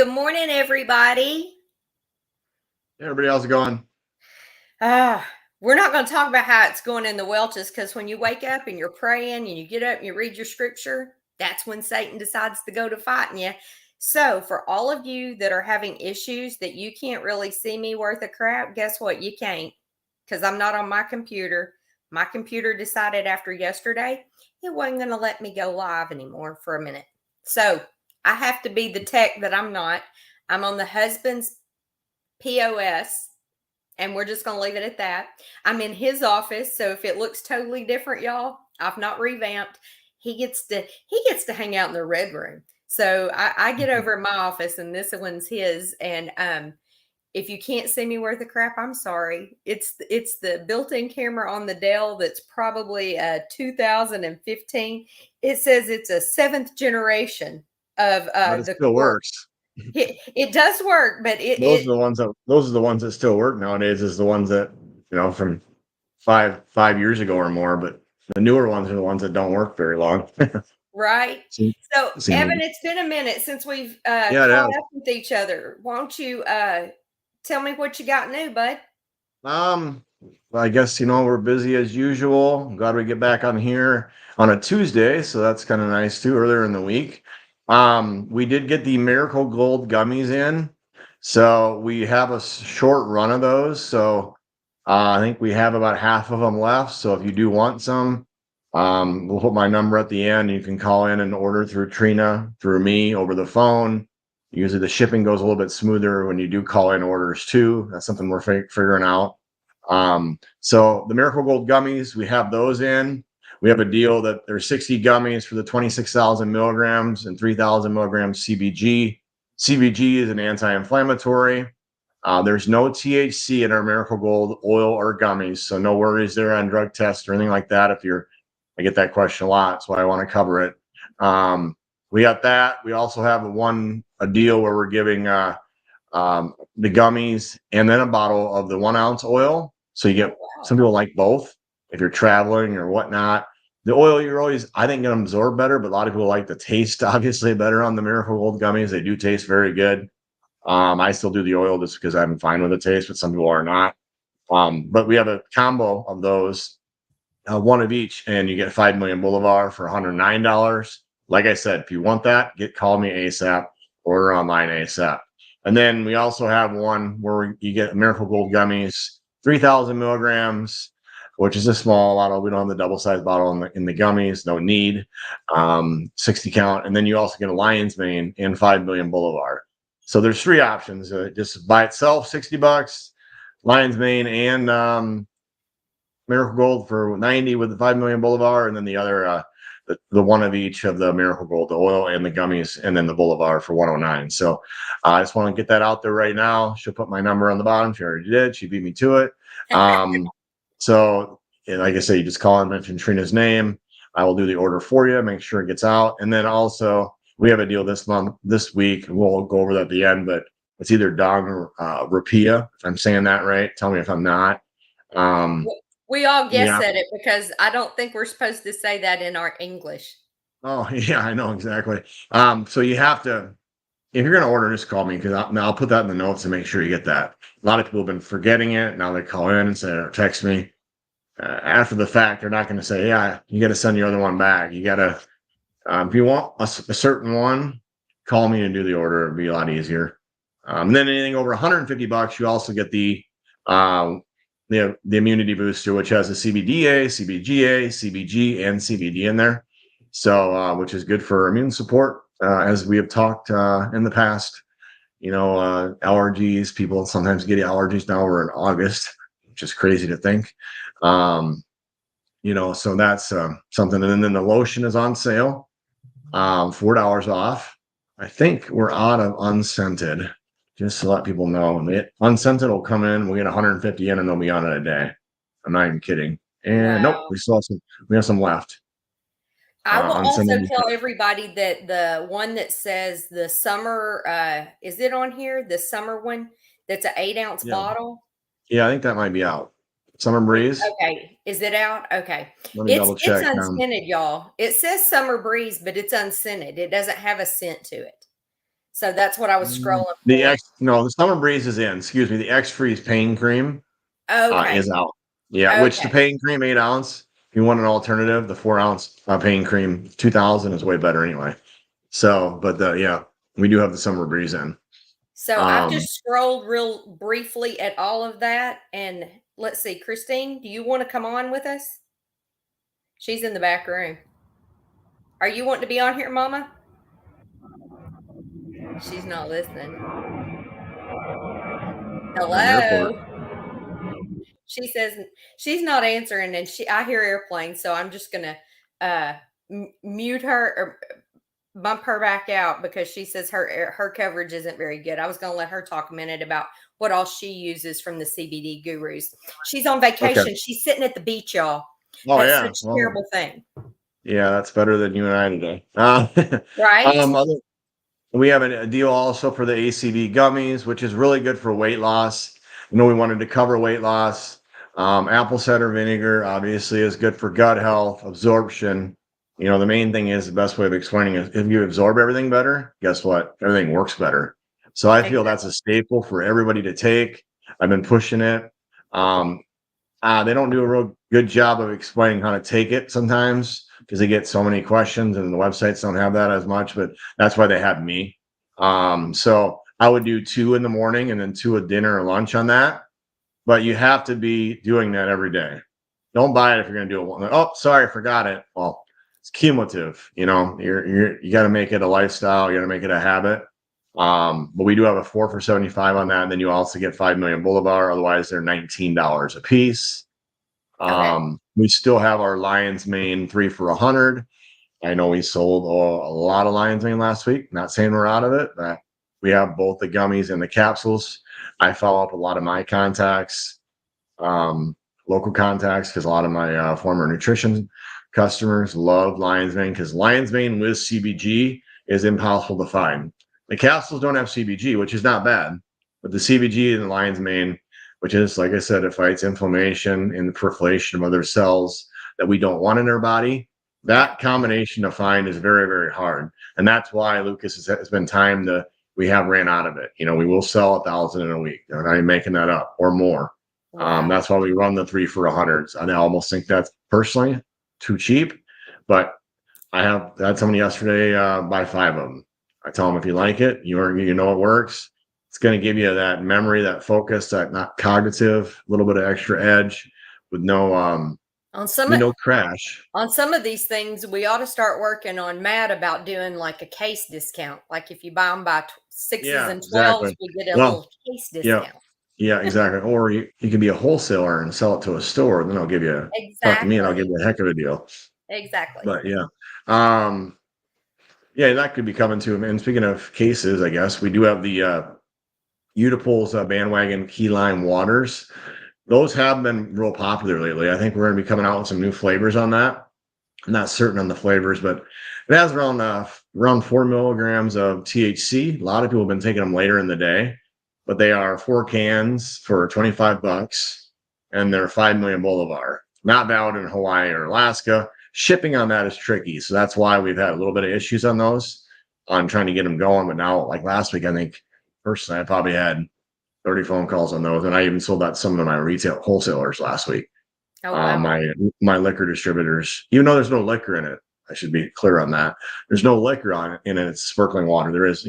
Good morning, everybody. Hey, everybody, how's it going? We're not going to talk about how it's going in the Welches because when you wake up and you're praying and you get up and you read your scripture, that's when Satan decides to go to fighting you. So, for all of you that are having issues that you can't really see me worth of crap, guess what? You can't because I'm not on my computer. My computer decided after yesterday it wasn't going to let me go live anymore for a minute. So, I have to be the tech that I'm not. I'm on the husband's POS, and we're just going to leave it at that. I'm in his office, so if it looks totally different, y'all, I've not revamped. He gets to hang out in the red room. So I get over in my office, and this one's his. And if you can't see me worth of crap, I'm sorry. It's the built-in camera on the Dell that's probably 2015. It says it's a 7th generation of But it the still core. works. It does work, but Those are the ones that still work nowadays. Is the ones that from five years ago or more. But the newer ones are the ones that don't work very long. right. Seem- So, seem- Evan, it's been a minute since we've yeah, it caught is. up with each other. Won't you tell me what you got new, bud? Well, I guess we're busy as usual. I'm glad we get back on here on a Tuesday, so that's kind of nice too. Earlier in the week, we did get the Miracle Gold gummies in, so we have a short run of those. So I think we have about half of them left. So if you do want some, we'll put my number at the end. You can call in and order through Trina, through me over the phone. Usually the shipping goes a little bit smoother when you do call in orders too. That's something we're figuring out. So the Miracle Gold gummies, we have those in. We have a deal that there's 60 gummies for the 26,000 milligrams and 3,000 milligrams CBG. CBG is an anti-inflammatory. There's no THC in our Miracle Gold oil or gummies, so no worries there on drug tests or anything like that. I get that question a lot, so I want to cover it. We got that. We also have a deal where we're giving the gummies and then a bottle of the 1 ounce oil. So you get some people like both if you're traveling or whatnot. The oil you're always, I think, going to absorb better, but a lot of people like the taste obviously better on the Miracle Gold gummies. They do taste very good. I still do the oil just because I'm fine with the taste, but some people are not. But we have a combo of those, one of each, and you get 5 million Boulevard for $109. Like I said, if you want that, call me ASAP, order online ASAP. And then we also have one where you get Miracle Gold gummies, 3,000 milligrams, which is a small bottle. We don't have the double size bottle in the gummies, no need. 60 count. And then you also get a lion's mane and 5 million Boulevard. So there's 3 options. Just by itself, $60, lion's mane and Miracle Gold for 90 with the 5 million Boulevard, and then the other the one of each of the Miracle Gold, the oil and the gummies, and then the Boulevard for 109. So I just want to get that out there right now. She'll put my number on the bottom. She already did. She beat me to it. So like I say, you just call and mention Trina's name. I will do the order for you, make sure it gets out. And then also we have a deal this week. We'll go over that at the end, but it's either Dong or Rapia. If I'm saying that right, tell me if I'm not. We all guess Yeah. at it because I don't think we're supposed to say that in our English. Oh, yeah, I know exactly. So you have to, if you're going to order, just call me because I'll put that in the notes to make sure you get that. A lot of people have been forgetting it. Now they call in and say, or text me. After the fact, they're not going to say, yeah, you got to send your other one back. You got to, if you want a certain one, call me and do the order. It'll be a lot easier. And then anything over $150, you also get the immunity booster, which has a CBDA, CBGA, CBG, and CBD in there. So, which is good for immune support, as we have talked in the past. Allergies. People sometimes get allergies now. We're in August, which is crazy to think. So that's something. And then the lotion is on sale, $4 off. I think we're out of unscented. Just to let people know, unscented will come in. We get 150 in, and they'll be on it a day. I'm not even kidding. And nope, Wow. we still have some. We have some left. I will also Unscented. tell everybody that the one that says the summer, is it on here? The summer one that's an 8-ounce Yeah, bottle. yeah, I think that might be out. Summer breeze. Okay. Is it out? Okay. Let me It's double it's check. unscented, y'all. It says summer breeze, but it's unscented. It doesn't have a scent to it. So that's what I was scrolling for. The Summer Breeze is in. Excuse me. The X Freeze Pain Cream Okay. is out. Yeah, which the Okay. pain cream 8 ounce. If you want an alternative, the 4 ounce pain cream 2000 is way better anyway. So, but we do have the Summer Breeze in. So I've just scrolled real briefly at all of that. And let's see, Christine, do you want to come on with us? She's in the back room. Are you wanting to be on here, Mama? She's not listening. On the airport. Hello. She says she's not answering, and I hear airplanes, so I'm just gonna mute her or bump her back out because she says her coverage isn't very good. I was gonna let her talk a minute about what all she uses from the CBD Gurus. She's on vacation. Okay. She's sitting at the beach, y'all. Oh That's yeah. such a Well, terrible thing, yeah, that's better than you and I today. right? We have a deal also for the ACV gummies, which is really good for weight loss. We wanted to cover weight loss. Apple cider vinegar obviously is good for gut health, absorption. The main thing is the best way of explaining it. If you absorb everything better, guess what? Everything works better. So I feel that's a staple for everybody to take. I've been pushing it. They don't do a real good job of explaining how to take it sometimes because they get so many questions and the websites don't have that as much, but that's why they have me. So I would do 2 in the morning and then 2 at dinner or lunch on that. But you have to be doing that every day. Don't buy it if you're going to do it one. Oh, sorry, I forgot it. Well, it's cumulative. You got to make it a lifestyle. You got to make it a habit. But we do have a 4 for $75 on that. And then you also get 5 million Boulevard. Otherwise, they're $19 a piece. Okay. We still have our Lion's Mane 3 for $100. I know we sold a lot of Lion's Mane last week. Not saying we're out of it, but we have both the gummies and the capsules. I follow up a lot of my contacts, local contacts, because a lot of my former nutrition customers love Lion's Mane because Lion's Mane with CBG is impossible to find. The capsules don't have CBG, which is not bad, but the CBG in the Lion's Mane, which is, like I said, it fights inflammation and the proliferation of other cells that we don't want in our body. That combination to find is very, very hard. And that's why Lucas has been time we have ran out of it. We will sell 1,000 in a week. I'm not even making that up or more. Wow. That's why we run the 3 for $100. I almost think that's personally too cheap, but I had someone yesterday buy 5 of them. I tell them if you like it, you know it works. It's going to give you that memory, that focus, that not cognitive, a little bit of extra edge with no crash. On some of these things, we ought to start working on Matt about doing like a case discount. Like if you buy them by 6s and 12s, we get a little case discount. Yeah, exactly. Or you can be a wholesaler and sell it to a store. Then I'll give you talk to me and I'll give you a heck of a deal. Exactly. But yeah. That could be coming to him. And speaking of cases, I guess we do have the Utapul's bandwagon key lime waters. Those have been real popular lately. I think we're going to be coming out with some new flavors on that. I'm not certain on the flavors, but it has around 4 milligrams of THC. A lot of people have been taking them later in the day, but they are 4 cans for $25, and they're 5 million Boulevard. Not valid in Hawaii or Alaska. Shipping on that is tricky, so that's why we've had a little bit of issues on those, on trying to get them going. But now, like last week, I think personally, I probably had 30 phone calls on those, and I even sold out some of my retail wholesalers last week. Oh, wow. My liquor distributors, even though there's no liquor in it, I should be clear on that. There's no liquor in it. It's sparkling water. There is,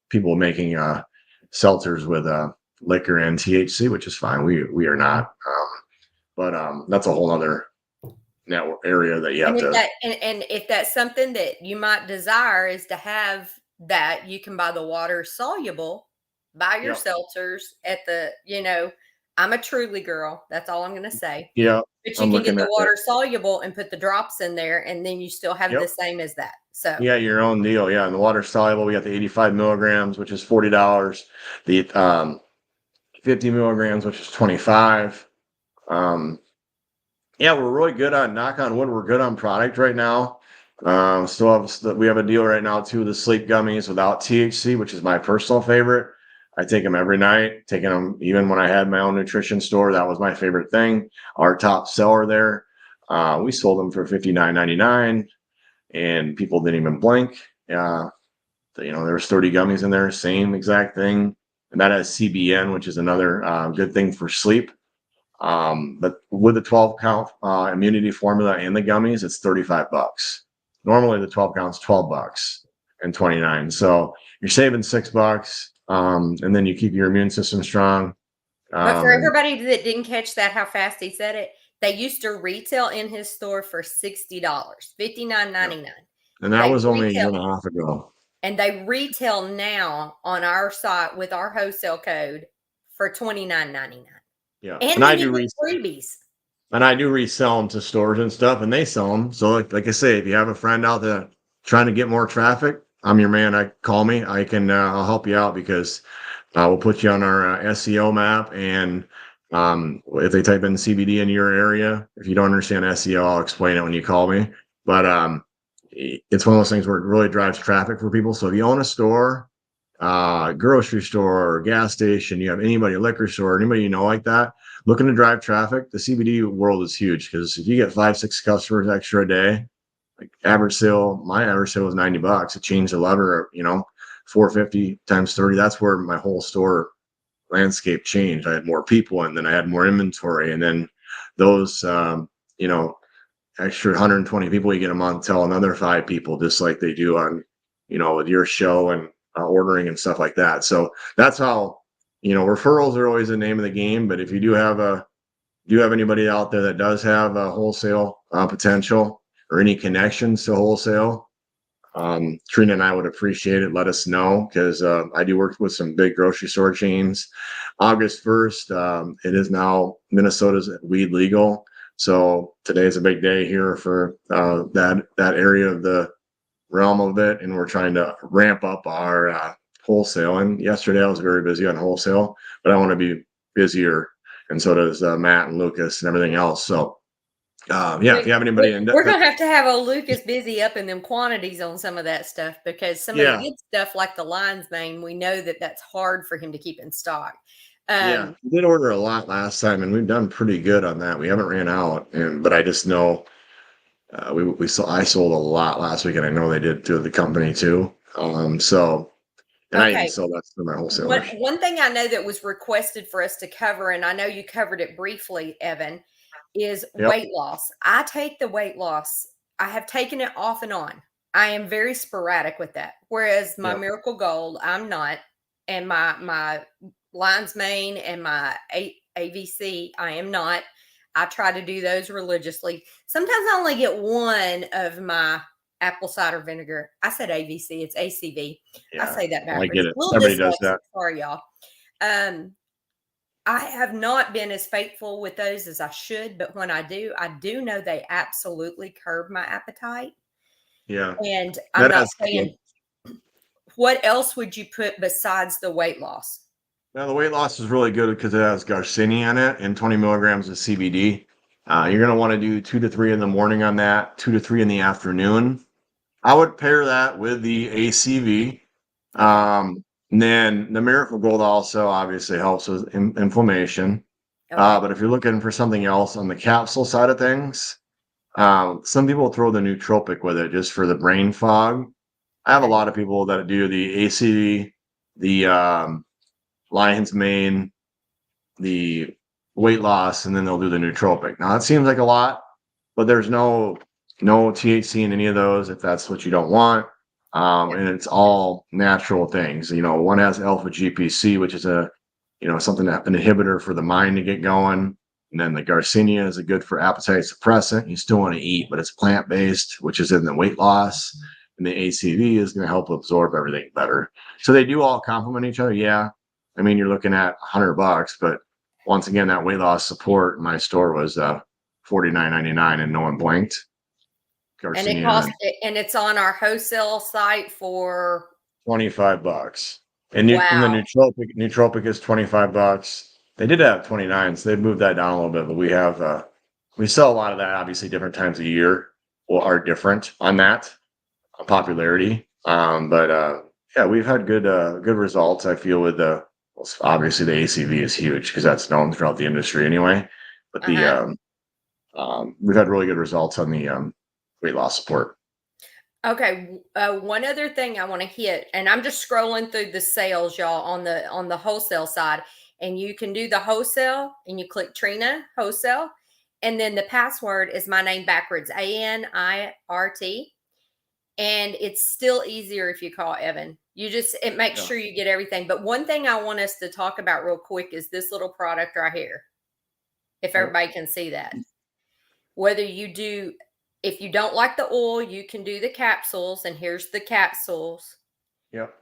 people making seltzers with liquor and THC, which is fine. We are not, but that's a whole other network area that you have to. And if that's something that you might desire is to have that, you can buy the water soluble. Buy your seltzers at the, I'm a Truly girl. That's all I'm going to say. Yeah. But you can get the water soluble and put the drops in there, and then you still have the same as that. So yeah, your own deal. Yeah, and the water soluble, we got the 85 milligrams, which is $40. The 50 milligrams, which is $25. We're really good on, knock on wood, we're good on product right now. We have a deal right now too, the sleep gummies without THC, which is my personal favorite. I take them every night, taking them even when I had my own nutrition store. That was my favorite thing. Our top seller there. We sold them for $59.99, and people didn't even blink. There's 30 gummies in there, same exact thing. And that has CBN, which is another good thing for sleep. But with the 12 count immunity formula and the gummies, it's $35. Normally the 12 count's $12 and 29. So you're saving $6. And then you keep your immune system strong. But for And everybody that didn't catch that, how fast he said it, they used to retail in his store for $60, $59.99. and that They was only a year retail and a half ago. and they retail now on our site with our wholesale code for $29.99. Yeah. And And I then you do get freebies. And I do resell them to stores and stuff, and they sell them. So, like I say, if you have a friend out there trying to get more traffic, I'm your man. Call me. I'll help you out because we'll put you on our SEO map. And if they type in CBD in your area, if you don't understand SEO, I'll explain it when you call me. But it's one of those things where it really drives traffic for people. So if you own a store, grocery store, or gas station, you have anybody, a liquor store, anybody like that, looking to drive traffic, the CBD world is huge because if you get 5-6 customers extra a day, like my average sale was $90. It changed the lever, 450 times 30. That's where my whole store landscape changed. I had more people, and then I had more inventory, and then those, extra 120 people you get a month tell another 5 people, just like they do on, with your show and ordering and stuff like that. So that's how, referrals are always the name of the game. But if you do have anybody out there that does have a wholesale potential or any connections to wholesale, Trina and I would appreciate it. Let us know because I do work with some big grocery store chains. August 1st, it is now Minnesota's weed legal. So today is a big day here for that area of the realm of it, and we're trying to ramp up our wholesale. And yesterday I was very busy on wholesale, but I want to be busier, and so does Matt and Lucas and everything else. So if you have anybody We're gonna have to have a Lucas busy up in them quantities on some of that stuff because some of the good stuff like the lion's mane, we know that that's hard for him to keep in stock. We did order a lot last time, and we've done pretty good on that. We haven't ran out, but I just know I sold a lot last week, and I know they did through the company too. I even sell that to my wholesalers. One thing I know that was requested for us to cover, and I know you covered it briefly, Evan, is weight loss. I take the weight loss. I have taken it off and on. I am very sporadic with that. Whereas my Miracle Gold, I'm not, and my lion's mane and my AVC, I am not. I try to do those religiously. Sometimes I only get one of my apple cider vinegar. I said AVC, it's ACV. I say that backwards. I get it. Everybody does that. Sorry, y'all. I have not been as faithful with those as I should, but when I do know they absolutely curb my appetite. Yeah. And I'm not saying, what else would you put besides the weight loss? Now, the weight loss is really good because it has Garcinia in it and 20 milligrams of CBD. You're going to want to do 2 to 3 in the morning on that, 2 to 3 in the afternoon. I would pair that with the ACV. And then the Miracle Gold also obviously helps with inflammation. But if you're looking for something else on the capsule side of things, some people throw the nootropic with it just for the brain fog. I have a lot of people that do the ACV, the lion's mane, the weight loss, and then they'll do the nootropic. Now it seems like a lot, but there's no THC in any of those if that's what you don't want. And it's all natural things. One has alpha GPC, which is an inhibitor for the mind to get going. And then the Garcinia is a good for appetite suppressant. You still want to eat, but it's plant-based, which is in the weight loss. And the ACV is going to help absorb everything better. So they do all complement each other. Yeah. I mean, you're looking at $100, but once again, that weight loss support in my store was $49.99, and no one blinked. And it costs, and it's on our wholesale site for $25. And the nootropic is $25. They did have 29, so they've moved that down a little bit, but we sell a lot of that. Obviously, different times of year are different on that popularity. We've had good results. I feel with obviously the ACV is huge because that's known throughout the industry anyway. But we've had really good results on the weight loss support. Okay, one other thing I want to hit, and I'm just scrolling through the sales, y'all, on the wholesale side, and you can do the wholesale, and you click Trina wholesale, and then the password is my name backwards, ANIRT, and it's still easier if you call Evan. It makes Yeah. sure you get everything. But one thing I want us to talk about real quick is this little product right here. If Yep. everybody can see that, whether you do, if you don't like the oil, you can do the capsules, and here's the capsules. Yep.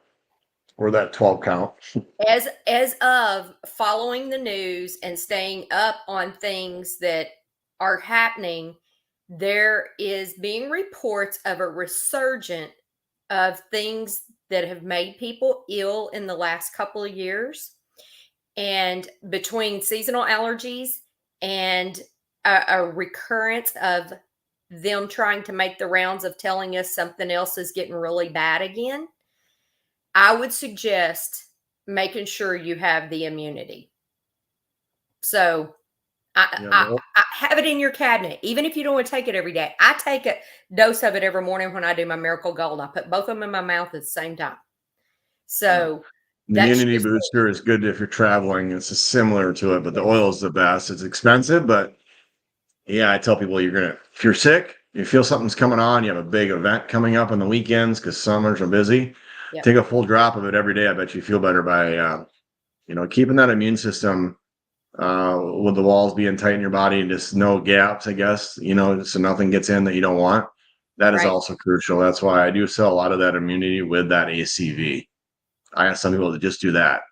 Or that 12 count. As of following the news and staying up on things that are happening, there is being reports of a resurgence of things that have made people ill in the last couple of years. And between seasonal allergies and a recurrence of them trying to make the rounds of telling us something else is getting really bad again, I would suggest making sure you have the immunity. So Yeah. I have it in your cabinet, even if you don't want to take it every day. I take a dose of it every morning when I do my Miracle Gold. I put both of them in my mouth at the same time. Yeah. So The that's immunity just booster is good if you're traveling. It's similar to it, but the oil is the best. It's expensive, but yeah, I tell people if you're sick, you feel something's coming on, you have a big event coming up on the weekends because summers are busy, yeah, take a full drop of it every day. I bet you feel better by, keeping that immune system with the walls being tight in your body and just no gaps, I guess, so nothing gets in that you don't want. That is right. also crucial. That's why I do sell a lot of that immunity with that ACV. I ask some people to just do that,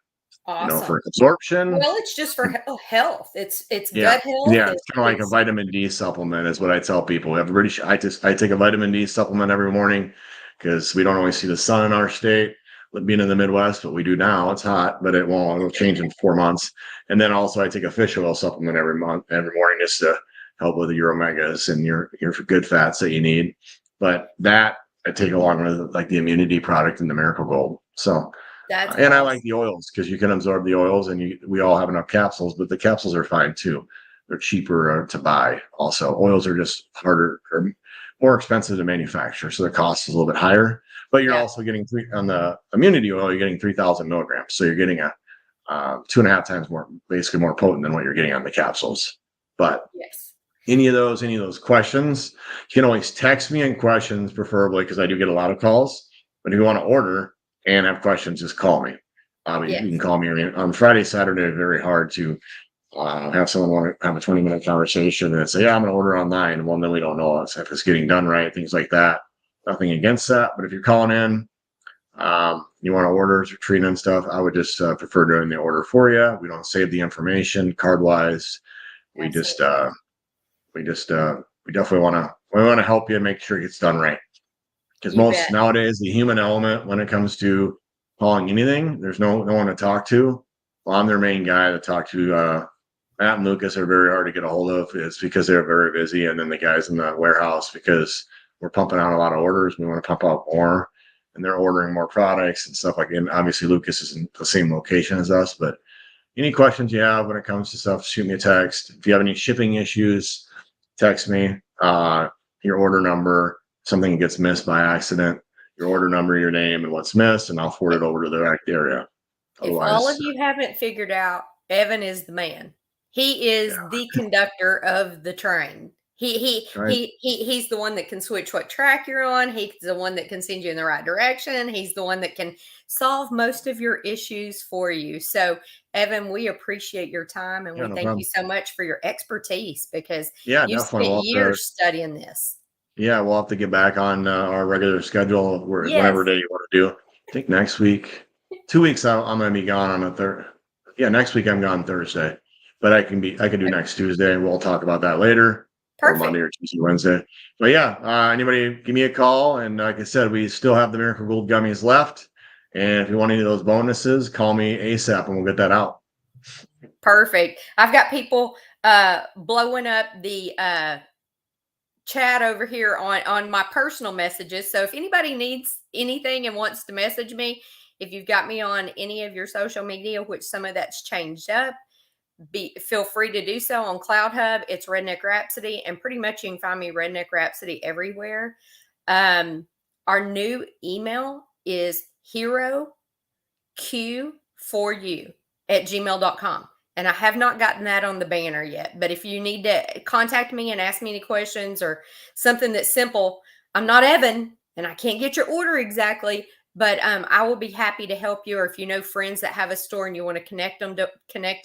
for Awesome. absorption. Well, it's just for health. It's Yeah. gut health. Yeah. It's kind of like a It's vitamin D supplement is what I tell people. Everybody, I take a vitamin D supplement every morning because we don't always see the sun in our state, with being in the Midwest, but we do now. It's hot, but it'll change in 4 months. And then also I take a fish oil supplement every morning just to help with your omegas and your good fats that you need. But that I take along with like the immunity product and the Miracle Gold. So that's and I like awesome. the oils because you can absorb the oils, and we all have enough capsules, but the capsules are fine too. They're cheaper to buy. Also, oils are just harder or more expensive to manufacture, so the cost is a little bit higher. But you're Yeah. also getting on the immunity oil. You're getting 3,000 milligrams, so you're getting a 2.5 times more, basically more potent than what you're getting on the capsules. But Yes. any of those questions, you can always text me in questions, preferably because I do get a lot of calls. But if you want to order and have questions, just call me. You can Yes. call me on Friday, Saturday. Very hard to have someone want to have a 20-minute conversation and say, "Yeah, I'm going to order online." Well, then we don't know if it's getting done right, things like that. Nothing against that, but if you're calling in, you want to order through Trina and stuff, I would just prefer doing the order for you. We don't save the information card wise. We just Absolutely. we definitely want to help you and make sure it gets done right. Because You most bet. nowadays, the human element when it comes to calling anything, there's no one to talk to. Well, I'm their main guy to talk to. Matt and Lucas are very hard to get a hold of. It's because they're very busy, and then the guys in the warehouse because we're pumping out a lot of orders. We want to pump out more, and they're ordering more products and stuff like. And obviously, Lucas is in the same location as us. But any questions you have when it comes to stuff, shoot me a text. If you have any shipping issues, text me your order number. Something gets missed by accident, your order number, your name, and what's missed, and I'll forward it over to the right area. If all of Otherwise, you haven't figured out, Evan is the man. He yeah, is the conductor of the train. right. He's the one that can switch what track you're on. He's the one that can send you in the right direction. He's the one that can solve most of your issues for you. So, Evan, we appreciate your time and Yeah, we no thank you problem. so much for your expertise because Yeah, you've definitely. spent years studying this. We'll have to get back on our regular schedule, Yes. whatever day you want to do. I think next week, 2 weeks out, I'm going to be gone on a third. Yeah, next week I'm gone Thursday, but I can do next Tuesday. We'll talk about that later, or Monday Perfect. or Tuesday, Wednesday. But yeah, anybody give me a call. And like I said, we still have the Miracle Gold gummies left. And if you want any of those bonuses, call me ASAP and we'll get that out. Perfect. I've got people blowing up the chat over here on my personal messages. So if anybody needs anything and wants to message me, if you've got me on any of your social media, which some of that's changed up, feel free to do so on Cloud Hub. It's Redneck Rhapsody, and pretty much you can find me Redneck Rhapsody everywhere. Um, Our new email is heroq4u@gmail.com. And I have not gotten that on the banner yet. But if you need to contact me and ask me any questions or something that's simple, I'm not Evan and I can't get your order exactly, but I will be happy to help you. Or if you know friends that have a store and you want to connect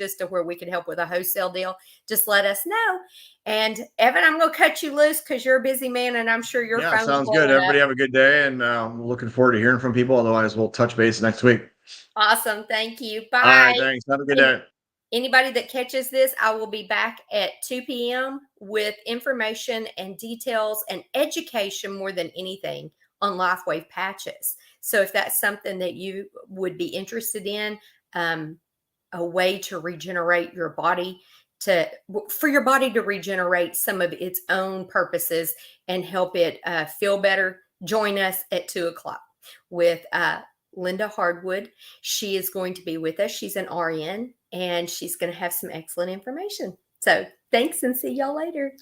us to where we can help with a wholesale deal, just let us know. And Evan, I'm going to cut you loose because you're a busy man and I'm sure your Yeah, phone's sounds good. blowing up. Everybody have a good day, and we're looking forward to hearing from people. Otherwise, we'll touch base next week. Awesome. Thank you. All right, Bye. thanks. Have a good And day. anybody that catches this, I will be back at 2 p.m. with information and details and education more than anything on LifeWave patches. So if that's something that you would be interested in, a way to regenerate your body, for your body to regenerate some of its own purposes and help it feel better, join us at 2 o'clock with Linda Hardwood. She is going to be with us. She's an RN and she's going to have some excellent information. So thanks and see y'all later.